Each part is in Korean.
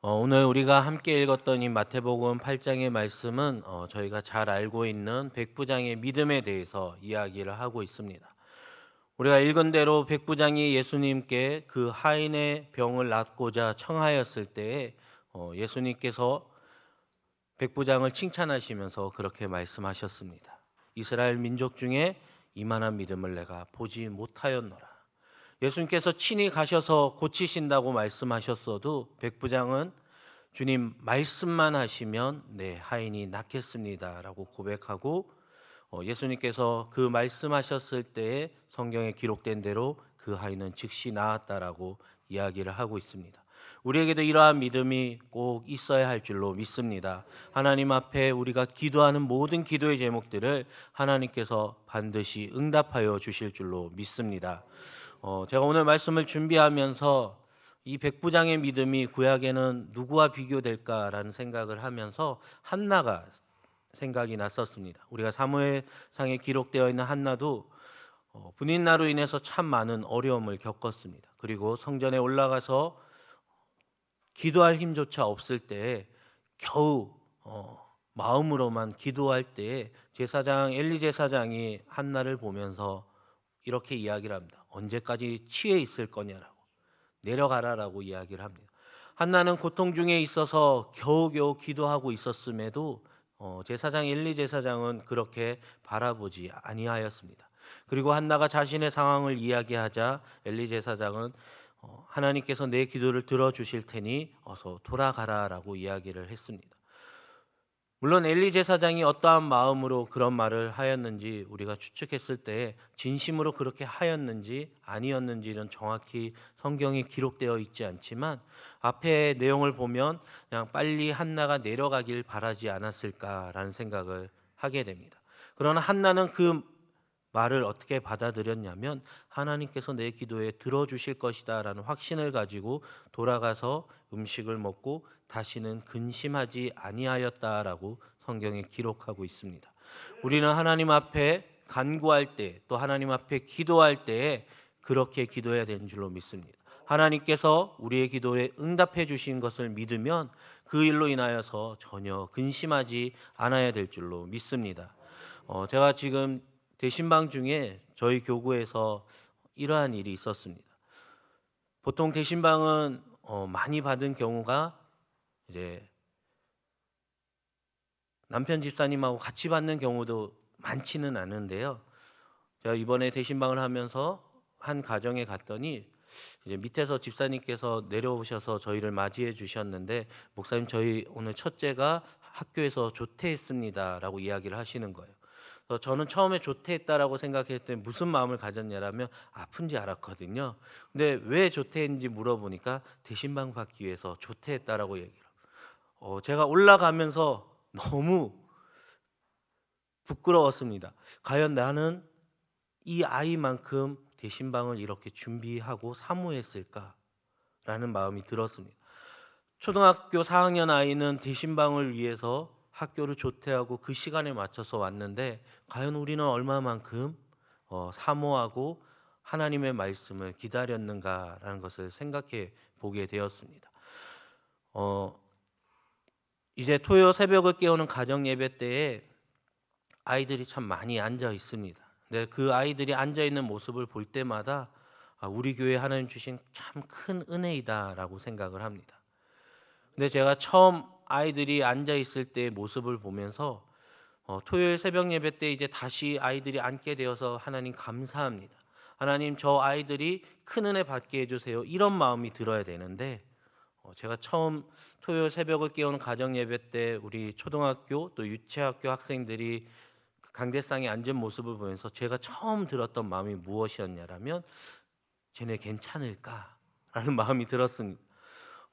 오늘 우리가 함께 읽었던 이 마태복음 8장의 말씀은 저희가 잘 알고 있는 백부장의 믿음에 대해서 이야기를 하고 있습니다. 우리가 읽은 대로 백부장이 예수님께 그 하인의 병을 낫고자 청하였을 때에 예수님께서 백부장을 칭찬하시면서 그렇게 말씀하셨습니다. 이스라엘 민족 중에 이만한 믿음을 내가 보지 못하였노라. 예수님께서 친히 가셔서 고치신다고 말씀하셨어도 백부장은 주님 말씀만 하시면 내 하인이 낫겠습니다라고 고백하고 예수님께서 그 말씀하셨을 때에 성경에 기록된 대로 그 하인은 즉시 나았다라고 이야기를 하고 있습니다. 우리에게도 이러한 믿음이 꼭 있어야 할 줄로 믿습니다. 하나님 앞에 우리가 기도하는 모든 기도의 제목들을 하나님께서 반드시 응답하여 주실 줄로 믿습니다. 제가 오늘 말씀을 준비하면서 이 백부장의 믿음이 구약에는 누구와 비교될까라는 생각을 하면서 한나가 생각이 났었습니다. 우리가 사무엘상에 기록되어 있는 한나도 분인나로 인해서 참 많은 어려움을 겪었습니다. 그리고 성전에 올라가서 기도할 힘조차 없을 때에 겨우 마음으로만 기도할 때에 제사장 엘리 제사장이 한나를 보면서 이렇게 이야기를 합니다. 언제까지 취해 있을 거냐라고, 내려가라라고 이야기를 합니다. 한나는 고통 중에 있어서 겨우겨우 기도하고 있었음에도 제사장 엘리 제사장은 그렇게 바라보지 아니하였습니다. 그리고 한나가 자신의 상황을 이야기하자 엘리 제사장은 하나님께서 내 기도를 들어주실 테니 어서 돌아가라라고 이야기를 했습니다. 물론 엘리 제사장이 어떠한 마음으로 그런 말을 하였는지 우리가 추측했을 때 진심으로 그렇게 하였는지 아니었는지는 정확히 성경에 기록되어 있지 않지만 앞에 내용을 보면 그냥 빨리 한나가 내려가길 바라지 않았을까라는 생각을 하게 됩니다. 그러나 한나는 그 말을 어떻게 받아들였냐면 하나님께서 내 기도에 들어주실 것이다라는 확신을 가지고 돌아가서 음식을 먹고 다시는 근심하지 아니하였다라고 성경에 기록하고 있습니다. 우리는 하나님 앞에 간구할 때 또 하나님 앞에 기도할 때에 그렇게 기도해야 되는 줄로 믿습니다. 하나님께서 우리의 기도에 응답해 주신 것을 믿으면 그 일로 인하여서 전혀 근심하지 않아야 될 줄로 믿습니다. 제가 지금 대신방 중에 저희 교구에서 이러한 일이 있었습니다. 보통 대신방은 많이 받은 경우가 이제 남편 집사님하고 같이 받는 경우도 많지는 않은데요. 제가 이번에 대신방을 하면서 한 가정에 갔더니 이제 밑에서 집사님께서 내려오셔서 저희를 맞이해 주셨는데 목사님 저희 오늘 첫째가 학교에서 조퇴했습니다라고 이야기를 하시는 거예요. 그래서 저는 처음에 조퇴했다라고 생각했을 때 무슨 마음을 가졌냐라면 아픈지 알았거든요. 근데 왜 조퇴했는지 물어보니까 대신방 받기 위해서 조퇴했다라고 얘기를. 제가 올라가면서 너무 부끄러웠습니다. 과연 나는 이 아이만큼 대신방을 이렇게 준비하고 사모했을까라는 마음이 들었습니다. 초등학교 4학년 아이는 대신방을 위해서 학교를 조퇴하고 그 시간에 맞춰서 왔는데 과연 우리는 얼마만큼 사모하고 하나님의 말씀을 기다렸는가라는 것을 생각해 보게 되었습니다. 이제 토요 새벽을 깨우는 가정 예배 때에 아이들이 참 많이 앉아 있습니다. 근데 그 아이들이 앉아 있는 모습을 볼 때마다 우리 교회 하나님 주신 참 큰 은혜이다라고 생각을 합니다. 근데 제가 처음 아이들이 앉아 있을 때의 모습을 보면서 토요일 새벽 예배 때 이제 다시 아이들이 앉게 되어서 하나님 감사합니다. 하나님 저 아이들이 큰 은혜 받게 해주세요. 이런 마음이 들어야 되는데 제가 처음 토요일 새벽을 깨우는 가정 예배 때 우리 초등학교 또 유치학교 학생들이 그 강대상에 앉은 모습을 보면서 제가 처음 들었던 마음이 무엇이었냐라면 쟤네 괜찮을까라는 마음이 들었습니다.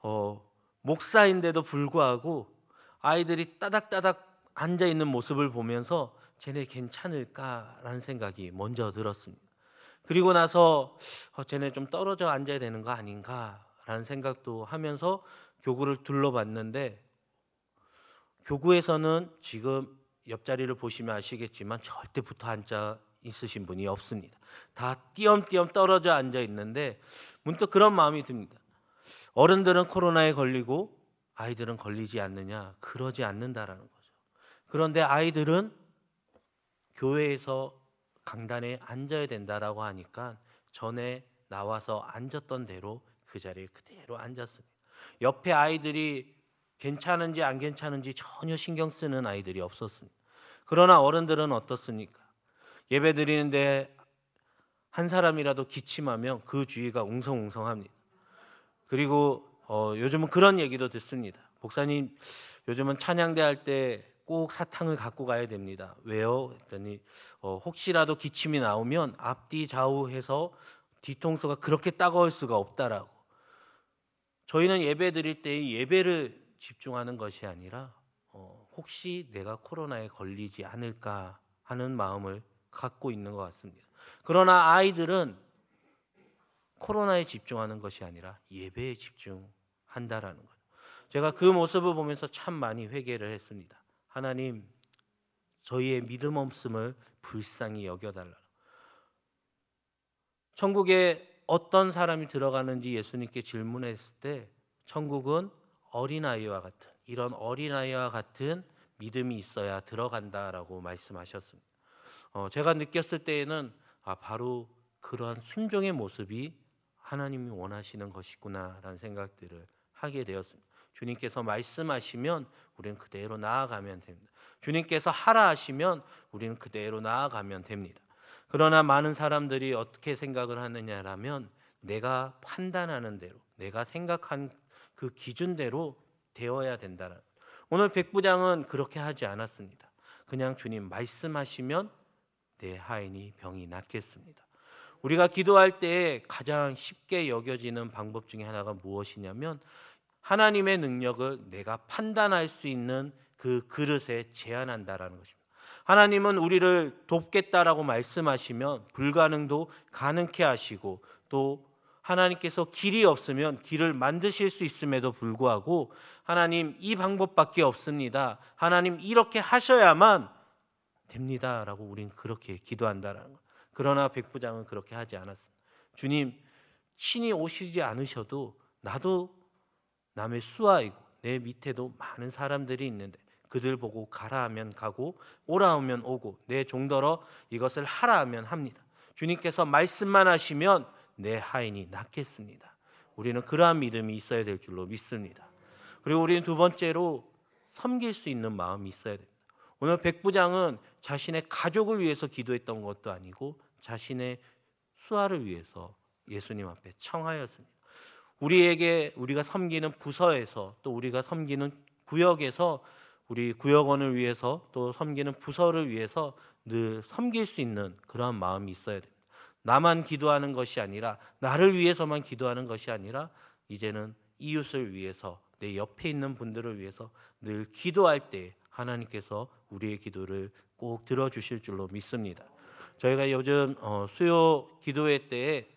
어, 목사인데도 불구하고 아이들이 따닥따닥 앉아 있는 모습을 보면서 쟤네 괜찮을까라는 생각이 먼저 들었습니다. 그리고 나서 쟤네 좀 떨어져 앉아야 되는 거 아닌가라는 생각도 하면서 교구를 둘러봤는데 교구에서는 지금 옆자리를 보시면 아시겠지만 절대 붙어 앉아 있으신 분이 없습니다. 다 띄엄띄엄 떨어져 앉아 있는데 문득 그런 마음이 듭니다. 어른들은 코로나에 걸리고 아이들은 걸리지 않느냐? 그러지 않는다라는 거죠. 그런데 아이들은 교회에서 강단에 앉아야 된다라고 하니까 전에 나와서 앉았던 대로 그 자리에 그대로 앉았습니다. 옆에 아이들이 괜찮은지 안 괜찮은지 전혀 신경 쓰는 아이들이 없었습니다. 그러나 어른들은 어떻습니까? 예배 드리는데 한 사람이라도 기침하면 그 주위가 웅성웅성합니다. 그리고 요즘은 그런 얘기도 듣습니다. 목사님, 요즘은 찬양대 할 때 꼭 사탕을 갖고 가야 됩니다. 왜요? 했더니 혹시라도 기침이 나오면 앞뒤 좌우해서 뒤통수가 그렇게 따가울 수가 없다라고. 저희는 예배 드릴 때 예배를 집중하는 것이 아니라 혹시 내가 코로나에 걸리지 않을까 하는 마음을 갖고 있는 것 같습니다. 그러나 아이들은 코로나에 집중하는 것이 아니라 예배에 집중한다라는 거예요. 제가 그 모습을 보면서 참 많이 회개를 했습니다. 하나님, 저희의 믿음 없음을 불쌍히 여겨달라. 천국에 어떤 사람이 들어가는지 예수님께 질문했을 때 천국은 어린아이와 같은, 이런 어린아이와 같은 믿음이 있어야 들어간다라고 말씀하셨습니다. 제가 느꼈을 때에는 바로 그러한 순종의 모습이 하나님이 원하시는 것이구나라는 생각들을 하게 되었습니다. 주님께서 말씀하시면 우리는 그대로 나아가면 됩니다. 주님께서 하라 하시면 우리는 그대로 나아가면 됩니다. 그러나 많은 사람들이 어떻게 생각을 하느냐라면 내가 판단하는 대로, 내가 생각한 그 기준대로 되어야 된다는. 오늘 백부장은 그렇게 하지 않았습니다. 그냥 주님 말씀하시면 내 하인이 병이 낫겠습니다. 우리가 기도할 때 가장 쉽게 여겨지는 방법 중에 하나가 무엇이냐면 하나님의 능력을 내가 판단할 수 있는 그 그릇에 제한한다라는 것입니다. 하나님은 우리를 돕겠다라고 말씀하시면 불가능도 가능케 하시고, 또 하나님께서 길이 없으면 길을 만드실 수 있음에도 불구하고 하나님 이 방법밖에 없습니다. 하나님 이렇게 하셔야만 됩니다라고 우린 그렇게 기도한다라는 거예요. 그러나 백부장은 그렇게 하지 않았습니다. 주님, 친히 오시지 않으셔도 나도 남의 수하이고 내 밑에도 많은 사람들이 있는데 그들 보고 가라 하면 가고 오라 하면 오고 내 종더러 이것을 하라 하면 합니다. 주님께서 말씀만 하시면 내 하인이 낫겠습니다. 우리는 그러한 믿음이 있어야 될 줄로 믿습니다. 그리고 우리는 두 번째로 섬길 수 있는 마음이 있어야 됩니다. 오늘 백부장은 자신의 가족을 위해서 기도했던 것도 아니고 자신의 수하를 위해서 예수님 앞에 청하였습니다. 우리에게 우리가 섬기는 부서에서 또 우리가 섬기는 구역에서 우리 구역원을 위해서 또 섬기는 부서를 위해서 늘 섬길 수 있는 그러한 마음이 있어야 됩니다. 나만 기도하는 것이 아니라 나를 위해서만 기도하는 것이 아니라 이제는 이웃을 위해서 내 옆에 있는 분들을 위해서 늘 기도할 때 하나님께서 우리의 기도를 꼭 들어주실 줄로 믿습니다. 저희가 요즘 수요 기도회 때에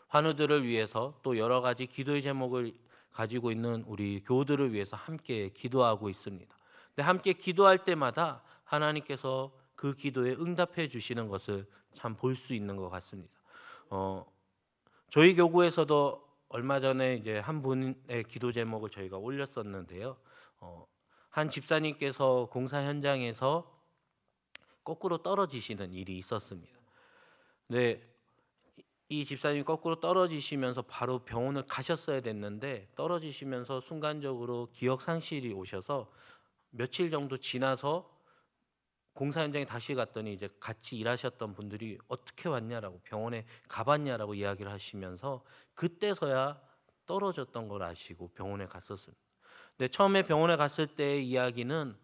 환우들을 위해서 또 여러 가지 기도의 제목을 가지고 있는 우리 교우들을 위해서 함께 기도하고 있습니다. 근데 함께 기도할 때마다 하나님께서 그 기도에 응답해 주시는 것을 참 볼 수 있는 것 같습니다. 저희 교구에서도 얼마 전에 이제 한 분의 기도 제목을 저희가 올렸었는데요. 한 집사님께서 공사 현장에서 거꾸로 떨어지시는 일이 있었습니다. 네, 이 집사님이 거꾸로 떨어지시면서 바로 병원을 가셨어야 됐는데 떨어지시면서 순간적으로 기억 상실이 오셔서 며칠 정도 지나서 공사 현장에 다시 갔더니 이제 같이 일하셨던 분들이 어떻게 왔냐라고 병원에 가봤냐라고 이야기를 하시면서 그때서야 떨어졌던 걸 아시고 병원에 갔었습니다. 근데 처음에 병원에 갔을 때의 이야기는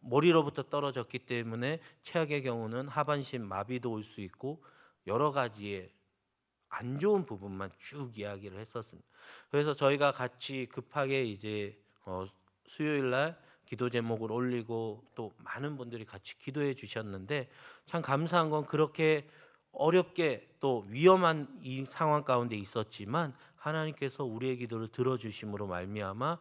머리로부터 떨어졌기 때문에 최악의 경우는 하반신 마비도 올 수 있고 여러 가지의 안 좋은 부분만 쭉 이야기를 했었습니다. 그래서 저희가 같이 급하게 이제 수요일 날 기도 제목을 올리고 또 많은 분들이 같이 기도해 주셨는데 참 감사한 건 그렇게 어렵게 또 위험한 이 상황 가운데 있었지만 하나님께서 우리의 기도를 들어주심으로 말미암아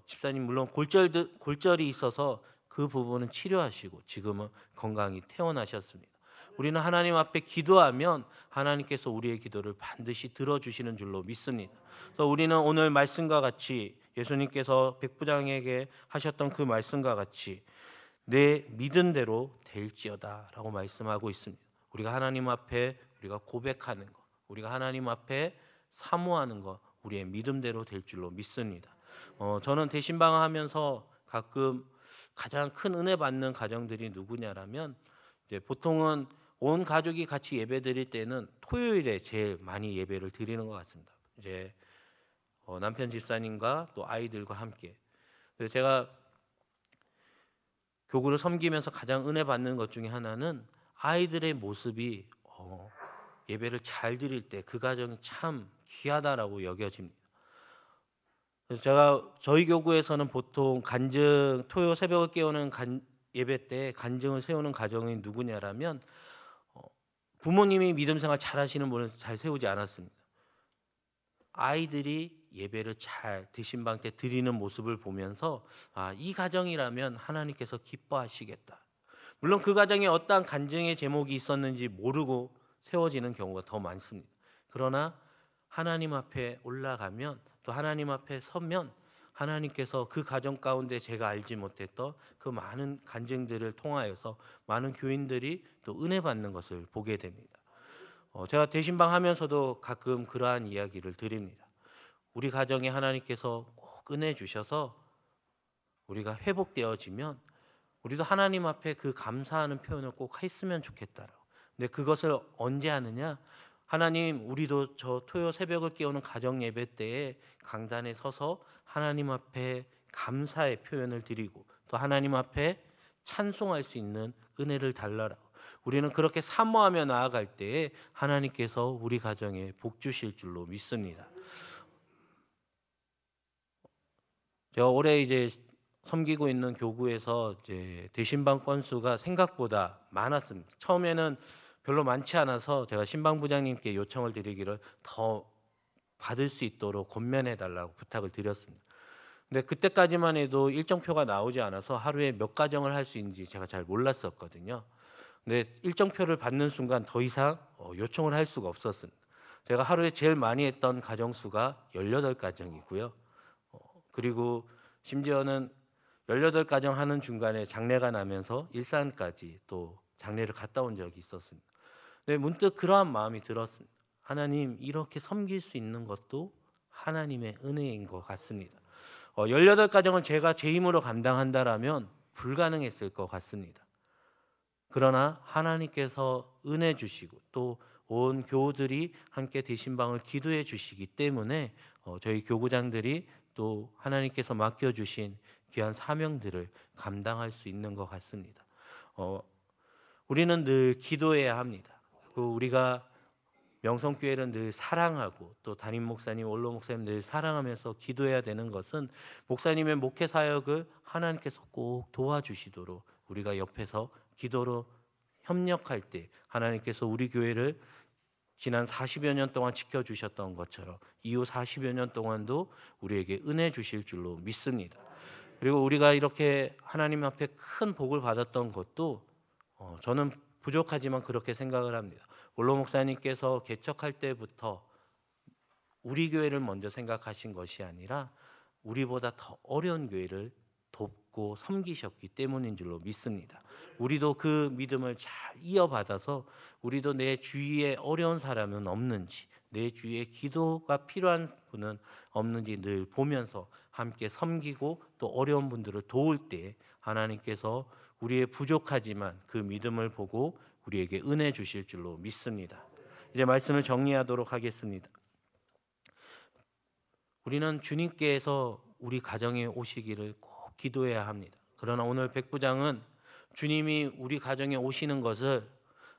집사님 물론 골절이 있어서 그 부분은 치료하시고 지금은 건강히 퇴원하셨습니다. 우리는 하나님 앞에 기도하면 하나님께서 우리의 기도를 반드시 들어주시는 줄로 믿습니다. 그래서 우리는 오늘 말씀과 같이 예수님께서 백부장에게 하셨던 그 말씀과 같이 내 믿은 대로 될지어다라고 말씀하고 있습니다. 우리가 하나님 앞에 우리가 고백하는 것, 우리가 하나님 앞에 사모하는 것, 우리의 믿음대로 될 줄로 믿습니다. 저는 대신방하면서 가끔 가장 큰 은혜 받는 가정들이 누구냐라면 이제 보통은 온 가족이 같이 예배 드릴 때는 토요일에 제일 많이 예배를 드리는 것 같습니다. 이제 남편 집사님과 또 아이들과 함께. 그래서 제가 교구를 섬기면서 가장 은혜 받는 것 중에 하나는 아이들의 모습이 예배를 잘 드릴 때 그 가정이 참 귀하다라고 여겨집니다. 그래서 저희 교구에서는 보통 간증 토요 새벽을 깨우는 예배 때 간증을 세우는 가정이 누구냐라면 부모님이 믿음 생활 잘하시는 분을 잘 세우지 않았습니다. 아이들이 예배를 잘 대신방 때 드리는 모습을 보면서 이 가정이라면 하나님께서 기뻐하시겠다. 물론 그 가정에 어떠한 간증의 제목이 있었는지 모르고 세워지는 경우가 더 많습니다. 그러나 하나님 앞에 올라가면 또 하나님 앞에 서면 하나님께서 그 가정 가운데 제가 알지 못했던 그 많은 간증들을 통하여서 많은 교인들이 또 은혜 받는 것을 보게 됩니다. 제가 대신방 하면서도 가끔 그러한 이야기를 드립니다. 우리 가정에 하나님께서 꼭 은혜 주셔서 우리가 회복되어지면 우리도 하나님 앞에 그 감사하는 표현을 꼭 했으면 좋겠다라고. 근데 그것을 언제 하느냐? 하나님, 우리도 저 토요 새벽을 깨우는 가정 예배 때에 강단에 서서 하나님 앞에 감사의 표현을 드리고 또 하나님 앞에 찬송할 수 있는 은혜를 달라라. 우리는 그렇게 사모하며 나아갈 때에 하나님께서 우리 가정에 복 주실 줄로 믿습니다. 제가 올해 이제 섬기고 있는 교구에서 이제 대신방 건수가 생각보다 많았습니다. 처음에는 별로 많지 않아서 제가 신방부장님께 요청을 드리기를 더 받을 수 있도록 권면해 달라고 부탁을 드렸습니다. 근데 그때까지만 해도 일정표가 나오지 않아서 하루에 몇 가정을 할 수 있는지 제가 잘 몰랐었거든요. 근데 일정표를 받는 순간 더 이상 요청을 할 수가 없었습니다. 제가 하루에 제일 많이 했던 가정 수가 18가정이고요. 그리고 심지어는 18가정 하는 중간에 장례가 나면서 일산까지 또 장례를 갔다 온 적이 있었습니다. 근데 문득 그러한 마음이 들었습니다. 하나님, 이렇게 섬길 수 있는 것도 하나님의 은혜인 것 같습니다. 18가정을 제가 제 힘으로 감당한다라면 불가능했을 것 같습니다. 그러나 하나님께서 은혜 주시고 또 온 교우들이 함께 대신방을 기도해 주시기 때문에 저희 교구장들이 또 하나님께서 맡겨주신 귀한 사명들을 감당할 수 있는 것 같습니다. 우리는 늘 기도해야 합니다. 우리가 명성교회를 늘 사랑하고 또 담임 목사님, 원로 목사님 늘 사랑하면서 기도해야 되는 것은 목사님의 목회 사역을 하나님께서 꼭 도와주시도록 우리가 옆에서 기도로 협력할 때 하나님께서 우리 교회를 지난 40여 년 동안 지켜주셨던 것처럼 이후 40여 년 동안도 우리에게 은혜 주실 줄로 믿습니다. 그리고 우리가 이렇게 하나님 앞에 큰 복을 받았던 것도 저는 부족하지만 그렇게 생각을 합니다. 원로 목사님께서 개척할 때부터 우리 교회를 먼저 생각하신 것이 아니라 우리보다 더 어려운 교회를 돕고 섬기셨기 때문인 줄로 믿습니다. 우리도 그 믿음을 잘 이어받아서 우리도 내 주위에 어려운 사람은 없는지, 내 주위에 기도가 필요한 분은 없는지 늘 보면서 함께 섬기고 또 어려운 분들을 도울 때 하나님께서 우리의 부족하지만 그 믿음을 보고 우리에게 은혜 주실 줄로 믿습니다. 이제 말씀을 정리하도록 하겠습니다. 우리는 주님께서 우리 가정에 오시기를 꼭 기도해야 합니다. 그러나 오늘 백부장은 주님이 우리 가정에 오시는 것을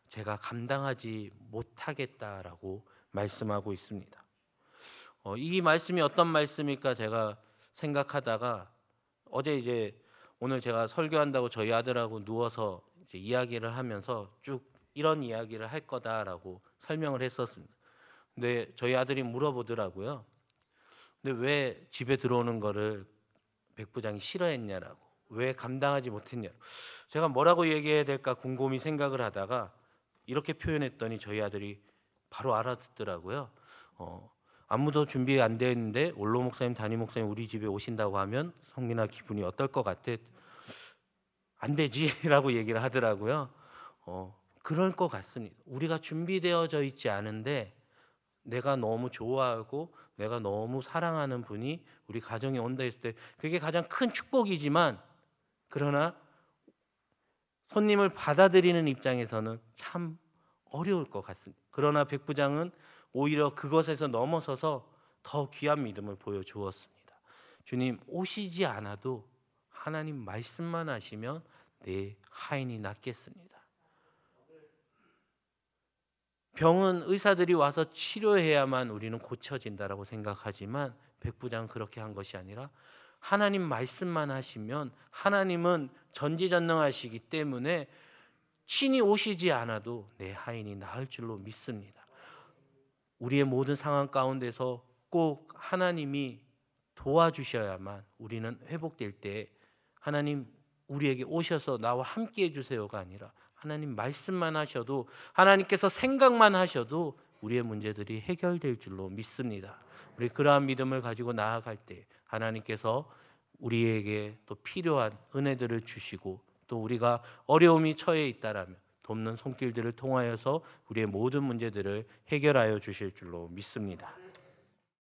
제가 감당하지 못하겠다라고 말씀하고 있습니다. 이 말씀이 어떤 말씀일까 제가 생각하다가 어제 이제 오늘 제가 설교한다고 저희 아들하고 누워서 이제 이야기를 하면서 쭉 이런 이야기를 할 거다라고 설명을 했었습니다. 근데 저희 아들이 물어보더라고요. 근데 왜 집에 들어오는 거를 백부장이 싫어했냐라고, 왜 감당하지 못했냐고. 제가 뭐라고 얘기해야 될까 곰곰이 생각을 하다가 이렇게 표현했더니 저희 아들이 바로 알아듣더라고요. 아무도 준비 안 되어 있는데 원로 목사님, 담임 목사님 우리 집에 오신다고 하면 성민아 기분이 어떨 것 같아? 안 되지라고 얘기를 하더라고요. 그럴 것 같습니다. 우리가 준비되어져 있지 않은데 내가 너무 좋아하고 내가 너무 사랑하는 분이 우리 가정에 온다 했을 때 그게 가장 큰 축복이지만, 그러나 손님을 받아들이는 입장에서는 참 어려울 것 같습니다. 그러나 백부장은 오히려 그것에서 넘어서서 더 귀한 믿음을 보여주었습니다. 주님, 오시지 않아도 하나님 말씀만 하시면 내 하인이 낫겠습니다. 병은 의사들이 와서 치료해야만 우리는 고쳐진다라고 생각하지만 백부장은 그렇게 한 것이 아니라 하나님 말씀만 하시면, 하나님은 전지전능하시기 때문에 친히 오시지 않아도 내 하인이 나을 줄로 믿습니다. 우리의 모든 상황 가운데서 꼭 하나님이 도와주셔야만 우리는 회복될 때, 하나님 우리에게 오셔서 나와 함께 해주세요가 아니라 하나님 말씀만 하셔도, 하나님께서 생각만 하셔도 우리의 문제들이 해결될 줄로 믿습니다. 우리 그러한 믿음을 가지고 나아갈 때 하나님께서 우리에게 또 필요한 은혜들을 주시고, 또 우리가 어려움이 처해 있다라면 돕는 손길들을 통하여서 우리의 모든 문제들을 해결하여 주실 줄로 믿습니다.